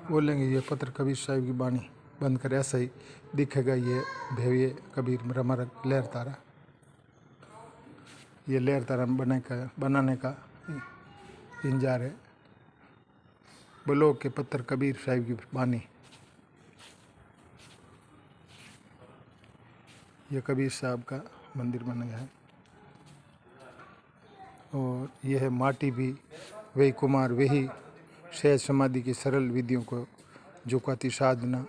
बोलेंगे ये पत्र कबीर साहिब की बाणी बंद कर, ऐसा ही दिखेगा ये भव्य कबीर रमरक लहर तारा। ये लहर तारा बनाने का इंतजार है। ब्लॉक के पत्थर कबीर साहिब की बानी। ये कबीर साहब का मंदिर बन गया है और यह है माटी भी वही कुमार, वही सहज समाधि की सरल विधियों को झुकाती साधना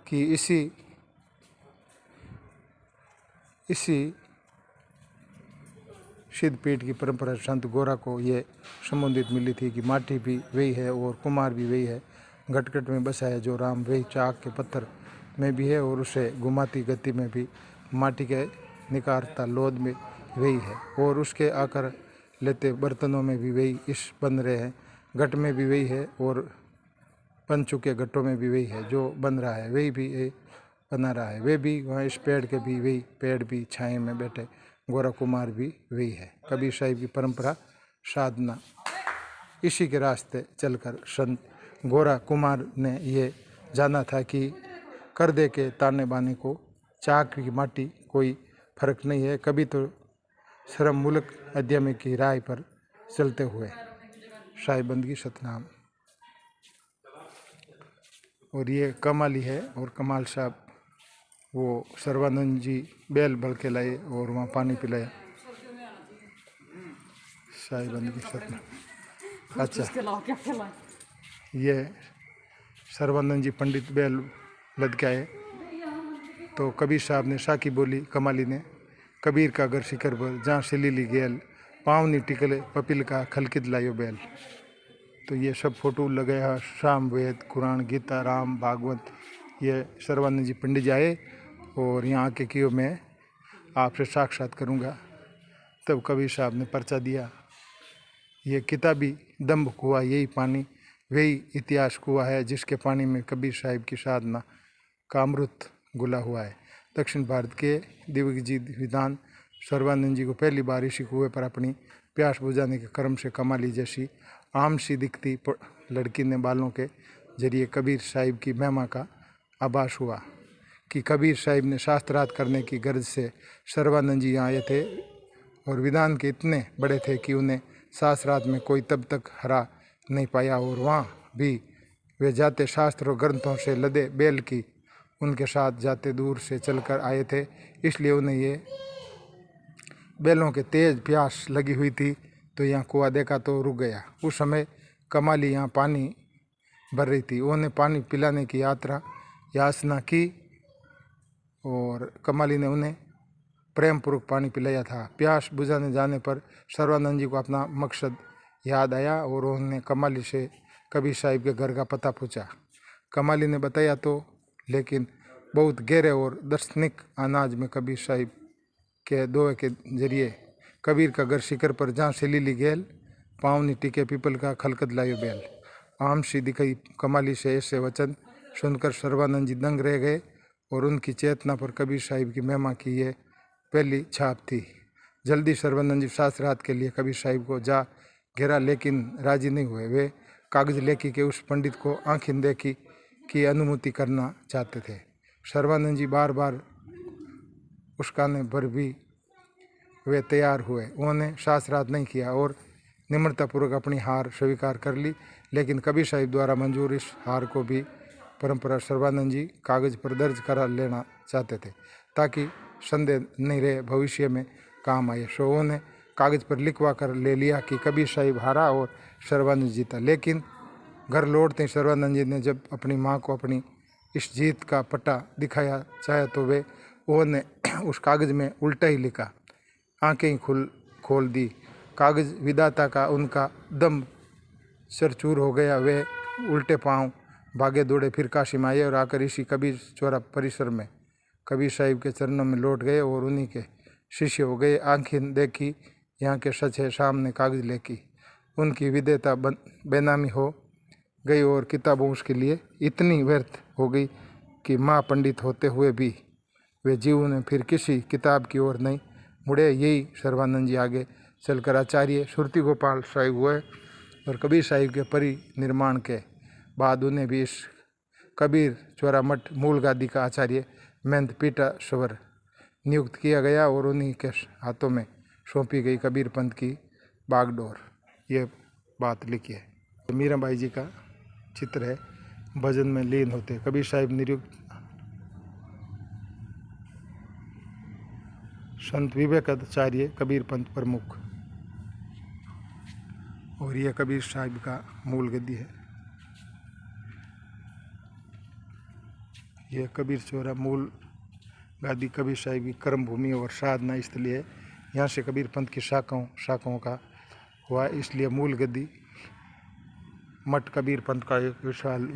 की इसी सिद्धपीठ की परंपरा संत गोरा को ये संबोधित मिली थी कि माटी भी वही है और कुमार भी वही है। घटघट में बसा है जो राम, वही चाक के पत्थर में भी है और उसे घुमाती गति में भी माटी के निकारता लोद में वही है और उसके आकर लेते बर्तनों में भी वही इस बन रहे हैं। घट में भी वही है और बन चुके घटों में भी वही है जो बन रहा है, वही भी बना रहा है। वे भी वहाँ इस पेड़ के भी वही पेड़ भी छाए में बैठे गोरा कुमार भी वही है। कबीर साहिब की परंपरा साधना इसी के रास्ते चलकर संत गोरा कुमार ने ये जाना था कि कर दे के ताने बाने को चाक की माटी कोई फर्क नहीं है। कभी तो श्रम मुल्क अध्यम की राय पर चलते हुए साहिब बंदगी सतनाम। और ये कमाली है और कमाल साहब वो सर्वानंद जी बैल भर के लाए और वहाँ पानी पिलाया। साहिब बंदगी सतनाम। अच्छा, ये सर्वानंद जी पंडित बैल लद के आए तो कबीर साहब ने साकी बोली कमाली ने, कबीर का घर शिखर पर जहाँ सिलीली गेल पाँव नहीं टिकले पपिल का खलकित लायो बैल। तो ये सब फोटो लगाया, शाम वेद कुरान गीता राम भागवत। ये सर्वानंद जी पंडित जी आए और यहाँ के क्यों मैं आपसे साक्षात करूँगा। तब कबीर साहब ने पर्चा दिया। ये किताबी दम्भ कुआ यही पानी वही इतिहास कुआ है जिसके पानी में कबीर साहिब की साधना का अमृत घुला हुआ है। दक्षिण भारत के दिव्य विधान सर्वानंद जी को पहली बार इसी कुएं पर अपनी प्यास बुझाने के कर्म से कमाली जैसी आम सी दिखती लड़की ने बालों के जरिए कबीर साहिब की महिमा का आभास हुआ कि कबीर साहिब ने शास्त्रार्थ करने की गर्ज से सर्वानंद जी यहाँ आए थे और विधान के इतने बड़े थे कि उन्हें शास्त्रार्थ में कोई तब तक हरा नहीं पाया और वहाँ भी वे जाते शास्त्रों ग्रंथों से लदे बैल की उनके साथ जाते दूर से चलकर आए थे, इसलिए उन्हें ये बैलों के तेज प्यास लगी हुई थी। तो यहाँ कुआं देखा तो रुक गया। उस समय कमाली यहाँ पानी भर रही थी। उन्हें पानी पिलाने की याचना की और कमाली ने उन्हें प्रेम पूर्वक पानी पिलाया था। प्यास बुझाने जाने पर सर्वानंद जी को अपना मकसद याद आया और उन्होंने कमाली से कबीर साहिब के घर का पता पूछा। कमाली ने बताया तो, लेकिन बहुत गहरे और दार्शनिक अंदाज में कबीर साहिब के दोहे के जरिए कबीर का घर शिखर पर जहाँ से लीली गेल पावनी टिके पीपल का खलकत लायो बैल। आम सी दिखाई कमाली से ऐसे वचन सुनकर सर्वानंद जी दंग रह गए और उनकी चेतना पर कबीर साहिब की महिमा की ये पहली छाप थी। जल्दी सर्वानंद जी शास्त्रार्थ के लिए कबीर साहिब को जा घेरा, लेकिन राजी नहीं हुए। वे कागज लेके के उस पंडित को आंखें देखी की अनुमति करना चाहते थे। सर्वानंद जी बार बार उसकाने पर भी वे तैयार हुए। उन्होंने शास्त्रार्थ नहीं किया और निम्रतापूर्वक अपनी हार स्वीकार कर ली, लेकिन कबीर साहिब द्वारा मंजूर इस हार को भी परंपरा सर्वानंद जी कागज पर दर्ज करा लेना चाहते थे ताकि संदेह नहीं रहे भविष्य में काम आए। सो उन्होंने कागज पर लिखवा कर ले लिया कि कबीर साहिब हारा और सर्वानंद जीता। लेकिन घर लौटते सर्वानंद जी ने जब अपनी माँ को अपनी इस जीत का पट्टा दिखाया चाहे तो वे उन्होंने उस कागज में उल्टा ही लिखा। आंखें खोल दी। कागज विधाता का उनका दम सरचूर हो गया। वे उल्टे पांव भागे दौड़े, फिर काशी में आए और आकर इसी कबीर चौरा परिसर में कबीर साहिब के चरणों में लौट गए और उन्हीं के शिष्य हो गए। आंखें देखी यहाँ के सच है, सामने कागज लेकी। उनकी विधेयता बेनामी हो गई और किताबों उसके लिए इतनी व्यर्थ हो गई कि माँ पंडित होते हुए भी वे जीवन में फिर किसी किताब की ओर नहीं मुड़े। यही सर्वानंद जी आगे चलकर आचार्य सुरती गोपाल साहिब हुए और कबीर साहिब के परिनिर्माण के बाद उन्हें भी इस कबीर चौरा मठ मूल गादी का आचार्य महंत पीठाश्वर नियुक्त किया गया और उन्हीं के हाथों में सौंपी गई कबीर पंथ की बागडोर। ये बात लिखी है। मीराबाई जी का चित्र है, भजन में लीन होते कबीर साहिब नियुक्त संत विवेकाचार्य कबीर पंथ प्रमुख। और यह कबीर साहिब का मूल गद्दी है। यह कबीर चौरा मूल गादी कबीर साहिब की कर्म भूमि और साधना स्थली है। यहाँ से कबीर पंथ की शाखाओं का हुआ, इसलिए मूल गद्दी मठ कबीर पंथ का एक विशाल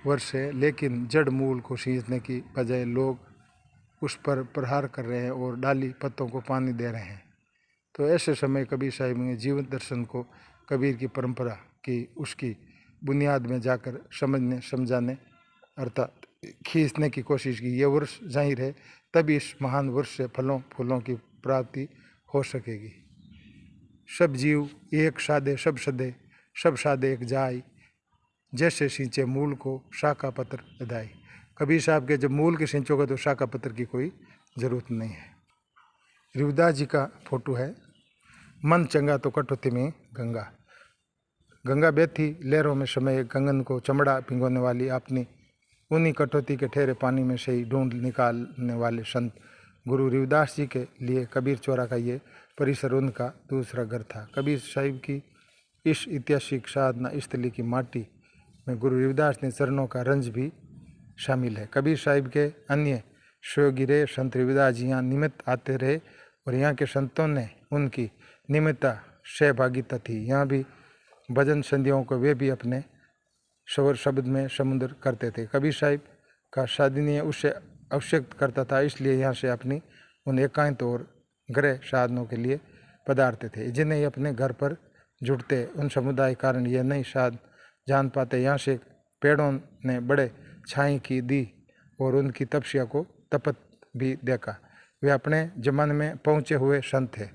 वर्ष है। लेकिन जड़ मूल को सींचने की बजाय लोग उस पर प्रहार कर रहे हैं और डाली पत्तों को पानी दे रहे हैं। तो ऐसे समय कबीर साहिब ने जीवन दर्शन को कबीर की परंपरा की उसकी बुनियाद में जाकर समझाने अर्थात खींचने की कोशिश की। यह वर्ष जाहिर है तभी इस महान वर्ष से फलों फूलों की प्राप्ति हो सकेगी। सब जीव एक सादे सब सदे, सब सादे एक जाय, जैसे सींचे मूल को शाखा पत्र बधाई। कबीर साहब के जब मूल के सिंचोगे तो शाखा पत्र की कोई ज़रूरत नहीं है। रविदास जी का फोटो है। मन चंगा तो कटौती में गंगा, गंगा बहती लहरों में समय गंगन को चमड़ा भिगोने वाली अपनी उन्हीं कटौती के ठहरे पानी में से ही ढूंढ निकालने वाले संत गुरु रविदास जी के लिए कबीर चौरा का ये परिसर उनका दूसरा घर था। कबीर साहिब की इस ऐतिहासिक साधना स्थली की माटी में गुरु रविदास ने चरणों का रंज भी शामिल है। कबीर साहिब के अन्य सहयोगी रहे संत रविदास जी यहाँ निमित्त आते रहे और यहाँ के संतों ने उनकी निमित्ता सहभागिता थी। यहाँ भी भजन संध्याओं को वे भी अपने स्वर शब्द में समुद्र करते थे। कबीर साहिब का साधनीय उससे आवश्यक करता था, इसलिए यहाँ से अपनी उन एकांत और गृह साधनों के लिए पधारते थे, जिन्हें अपने घर पर जुटते उन समुदाय कारण ये नहीं साध जान पाते। यहाँ से पेड़ों ने बड़े छाई की दी और उनकी तपस्या को तपत भी देखा। वे अपने जमाने में पहुँचे हुए संत थे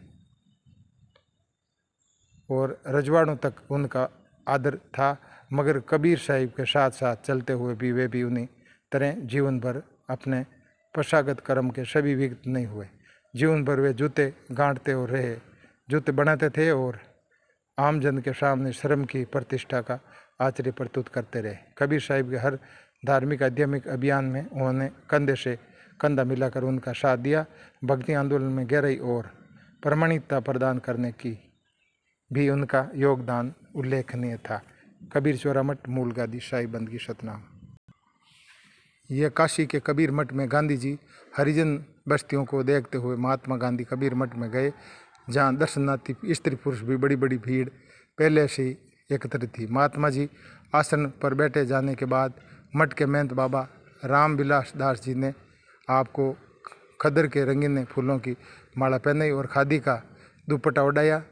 और रजवाड़ों तक उनका आदर था, मगर कबीर साहिब के साथ साथ चलते हुए भी वे भी उन्हीं तरह जीवन भर अपने पेशागत कर्म के सभी विगत नहीं हुए। जीवन भर वे जूते गांठते और रहे, जूते बनाते थे और आमजन के सामने शर्म की प्रतिष्ठा का आश्चर्य प्रस्तुत करते रहे। कबीर साहिब के हर धार्मिक आध्यात्मिक अभियान में उन्होंने कंधे से कंधा मिलाकर उनका साथ दिया। भक्ति आंदोलन में गहराई और प्रमाणिकता प्रदान करने की भी उनका योगदान उल्लेखनीय था। कबीर चौरा मठ मूल गादी साहिब बंद की सतनाम। यह काशी के कबीर मठ में गांधी जी हरिजन बस्तियों को देखते हुए महात्मा गांधी कबीर मठ में गए, जहाँ दर्शनार्थी स्त्री पुरुष भी बड़ी बड़ी भीड़ पहले से ही एकत्रित थी। महात्मा जी आसन पर बैठे जाने के बाद मठ के महंत बाबा रामविलास दास जी ने आपको खदर के रंगीन फूलों की माला पहनाई और खादी का दुपट्टा उड़ाया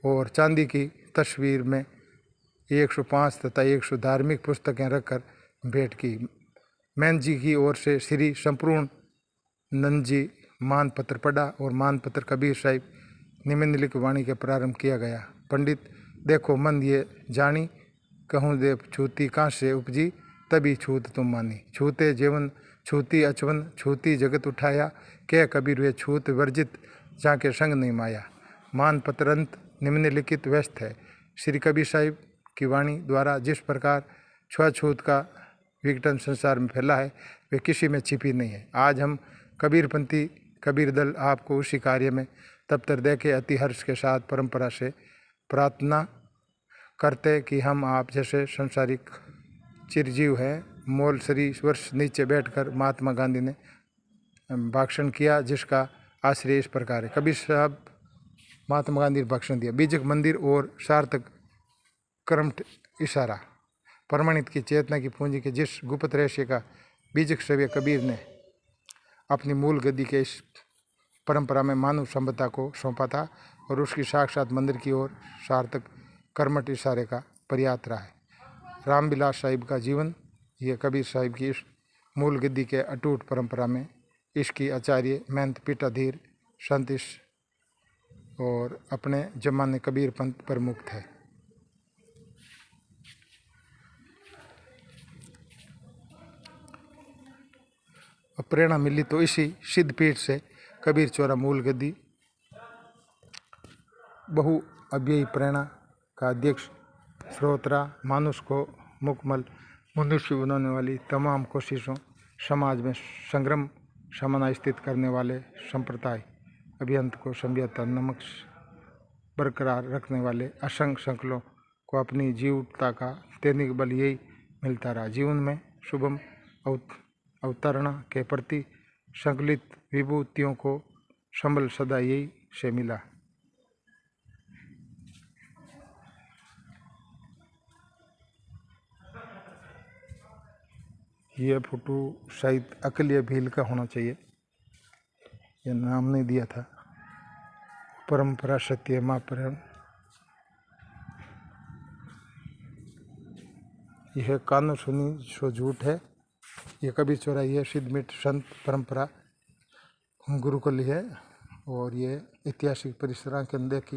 और चांदी की तस्वीर में 105 तथा 100 धार्मिक पुस्तकें रखकर भेंट की। महंत जी की ओर से श्री संपूर्ण नंद जी मानपत्र पढ़ा और मानपत्र कबीर साहिब निम्नलिखित वाणी के प्रारंभ किया गया। पंडित देखो मन ये जानी, कहूँ देव छूती कहाँ से उपजी, तभी छूत तुम मानी। छूते जीवन छूती अचवन, छूती जगत उठाया, कह कबीर वे छूत वर्जित, जाके संग नहीं माया। मानपत्र अंत निम्नलिखित व्यस्त है। श्री कबीर साहिब की वाणी द्वारा जिस प्रकार छुआछूत का विघटन संसार में फैला है, वे किसी में छिपी नहीं है। आज हम कबीरपंथी कबीर दल आपको उसी कार्य में तब तक देखे अति हर्ष के साथ परंपरा से प्रार्थना करते कि हम आप जैसे संसारिक चिरजीव हैं। मोल श्री वर्ष नीचे बैठकर महात्मा गांधी ने भाषण किया, जिसका आश्रय इस प्रकार है। कबीर साहब महात्मा गांधी ने भाषण दिया। बीजक मंदिर और सार्थक कर्म इशारा प्रमाणित की चेतना की पूंजी के जिस गुप्त रहस्य का बीजक श्रव्य कबीर ने अपनी मूल गद्दी के इस परंपरा में मानव सभ्यता को सौंपा था और उसकी साक्षात मंदिर की ओर सार्थक कर्मठ इशारे का परियात्रा है। रामविलास साहिब का जीवन, यह कबीर साहिब की इस मूल गद्दी के अटूट परंपरा में इसकी आचार्य महंत पीठाधीर संत और अपने जमाने कबीर पंथ प्रमुख थे। प्रेरणा मिली तो इसी सिद्ध पीठ से कबीर चौरा मूल गद्दी बहु अव्ययी प्रेरणा का अध्यक्ष श्रोत्रा मानुष को मुकम्मल मनुष्य बनाने वाली तमाम कोशिशों, समाज में संग्राम समाना स्थित करने वाले संप्रदाय अभियंत को सभ्यता नमक बरकरार रखने वाले असंख्य संकलों को अपनी जीवटता का दैनिक बल यही मिलता रहा। जीवन में शुभम अवतरणा के प्रति संकलित विभूतियों को संबल सदा यही से मिला। यह फोटो शायद अकलिया भील का होना चाहिए, यह नाम नहीं दिया था। परंपरा सत्य माँ प्रेम। यह कानो सुनी सो झूठ है। यह कबीर चौरा यह सिद्धमिट संत परंपरा गुरुकुल है और ये ऐतिहासिक परिसर के अंदर की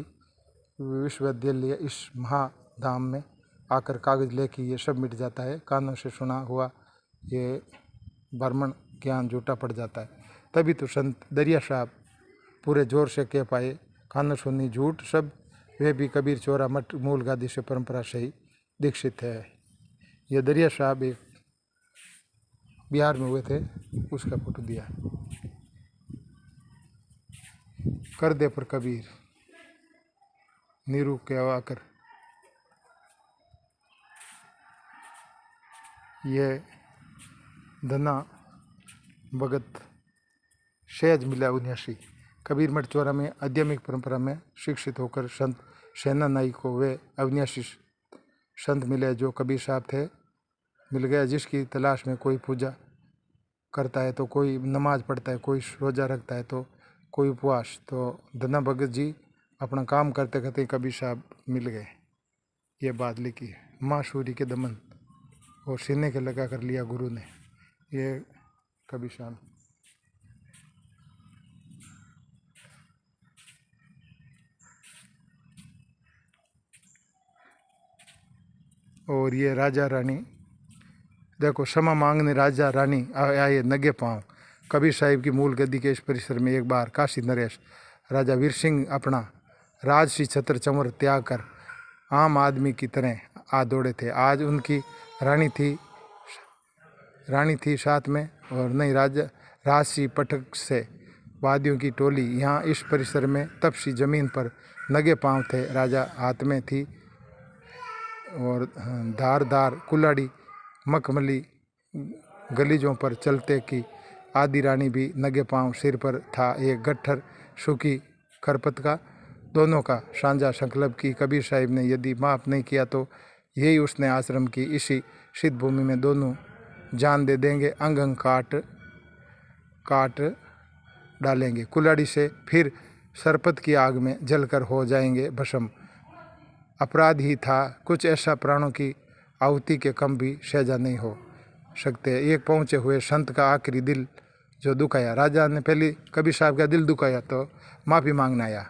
विश्वविद्यालय इस महाधाम में आकर कागज लेके ये सब मिट जाता है। कानों से सुना हुआ ये ब्राह्मण ज्ञान झूठा पड़ जाता है। तभी तो संत दरिया साहब पूरे जोर से कह पाए कानों सुनी झूठ सब, वे भी कबीर चौरा मठ मूल गादी से परंपरा से ही दीक्षित है। ये दरिया साहब एक बिहार में हुए थे, उसका फोटो दिया। कर दे पर कबीर नीरू के आकर। ये धना भगत सहज मिला 79। कबीर मठ चौरा में आध्यात्मिक परंपरा में शिक्षित होकर संत सेना नाई को वे अविनाशी संत मिले जो कबीर साहब थे। मिल गया जिसकी तलाश में कोई पूजा करता है तो कोई नमाज पढ़ता है, कोई रोज़ा रखता है तो कोई उपवास। तो धना भगत जी अपना काम करते करते कबीर साहब मिल गए। ये बात लिखी है। माँ सूरी के दमन और सीने के लगा कर लिया गुरु ने। ये कबीर साहब। और ये राजा रानी देखो, क्षमा मांगने राजा रानी आए नंगे पांव। कबीर साहिब की मूल गद्दी के इस परिसर में एक बार काशी नरेश राजा वीर सिंह अपना राजसी छत्र चमर त्याग कर आम आदमी की तरह आ दौड़े थे। आज उनकी रानी थी साथ में और नई राजसी पटक से वादियों की टोली यहाँ इस परिसर में तपसी जमीन पर नंगे पांव थे। राजा हाथ में थी और धारदार कुल्हाड़ी। मखमली गलीजों पर चलते की आदि रानी भी नंगे पांव। सिर पर था एक गट्ठर सूखी खरपत का। दोनों का साझा संकल्प की कबीर साहिब ने यदि माफ़ नहीं किया तो यही उसने आश्रम की इसी सिद्ध भूमि में दोनों जान दे देंगे, अंग अंग काट डालेंगे कुल्हाड़ी से, फिर सरपत की आग में जलकर हो जाएंगे भस्म। अपराध ही था कुछ ऐसा प्राणों की आहुति के कम भी सहजा नहीं हो सकते। एक पहुँचे हुए संत का आखिरी दिल जो दुखाया। राजा ने पहले कबीर साहब का दिल दुखाया तो माफ़ी मांगना आया।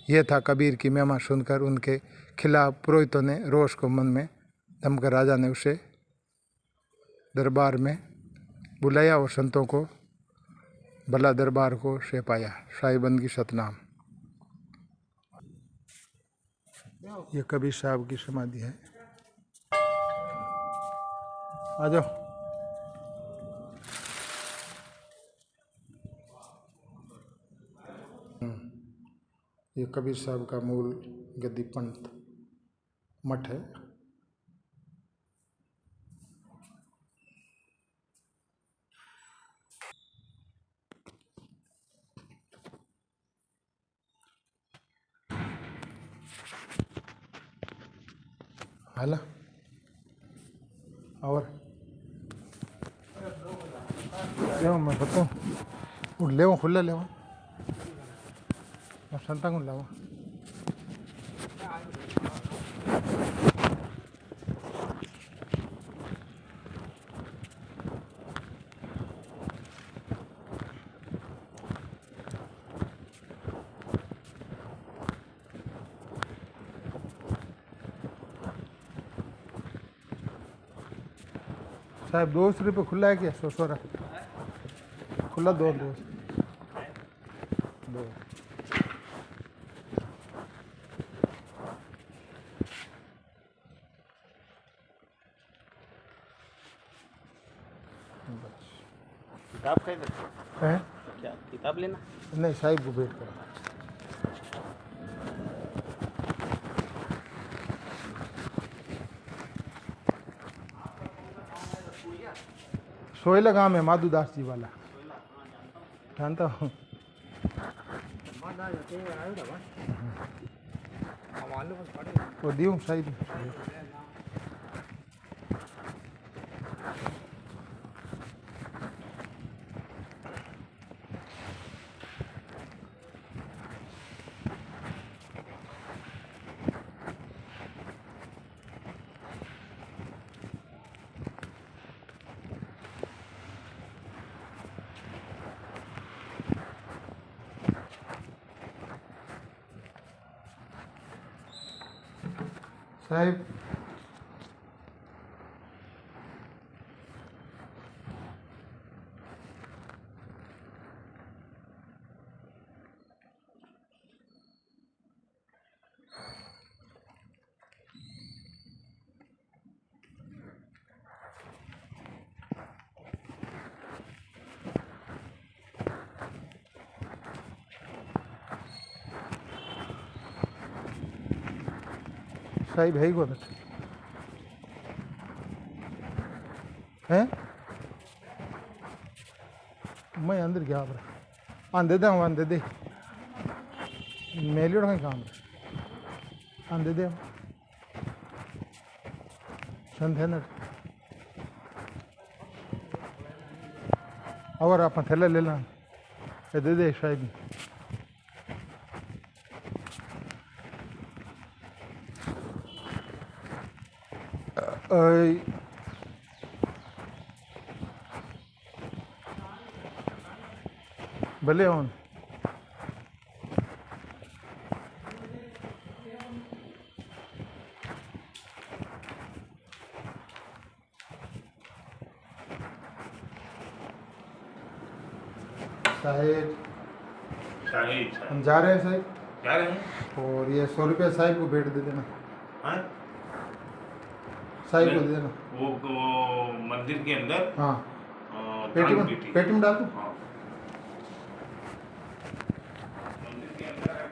यह था कबीर की महिमा सुनकर उनके खिलाफ पुरोहितों ने रोष को मन में दमकर राजा ने उसे दरबार में बुलाया और संतों को भला दरबार को से पाया। साहिबंदगी सतनाम। ये कबीर साहब की समाधि है। आ जाओ। ये कबीर साहब का मूल गद्दी पंथ मठ है। हाला और ले मैं बताऊँ ले खुला ले संता को लावा। साहब 200 रुपये खुला है क्या? 100 रहा खुला दो दो दो। किताब खरीद हैं? क्या किताब लेना? नहीं, साहिब को भेंट करो। सोहेला गांव है, माधुदास जी वाला, जानता हूँ। वो दियो साहिब। साहिब साहिब है ही कौन है? मैं अंदर गया पर आंदे दे आंदे दे मेली उड़ा काम आंदे दे संधे न और आप थैला ले ला दे दे शायद भले ऑन साहिब हम जा रहे हैं साहिब, जा रहे हैं। और ये 100 रुपया साहिब को भेंट दे देना। हाँ? साहिब को दे देना। वो मंदिर के अंदर हाँ पेटी में डाल दो। हाँ। मंदिर के अंदर है।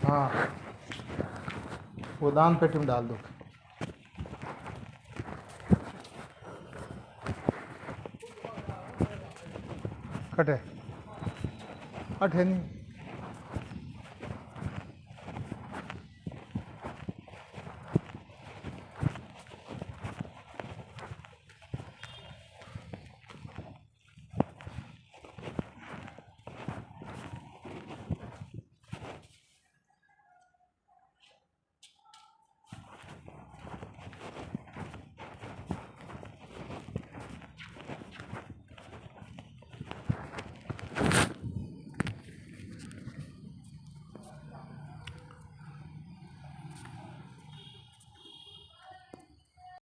हाँ वो दान पेटी में डाल दो। कटे अठे नहीं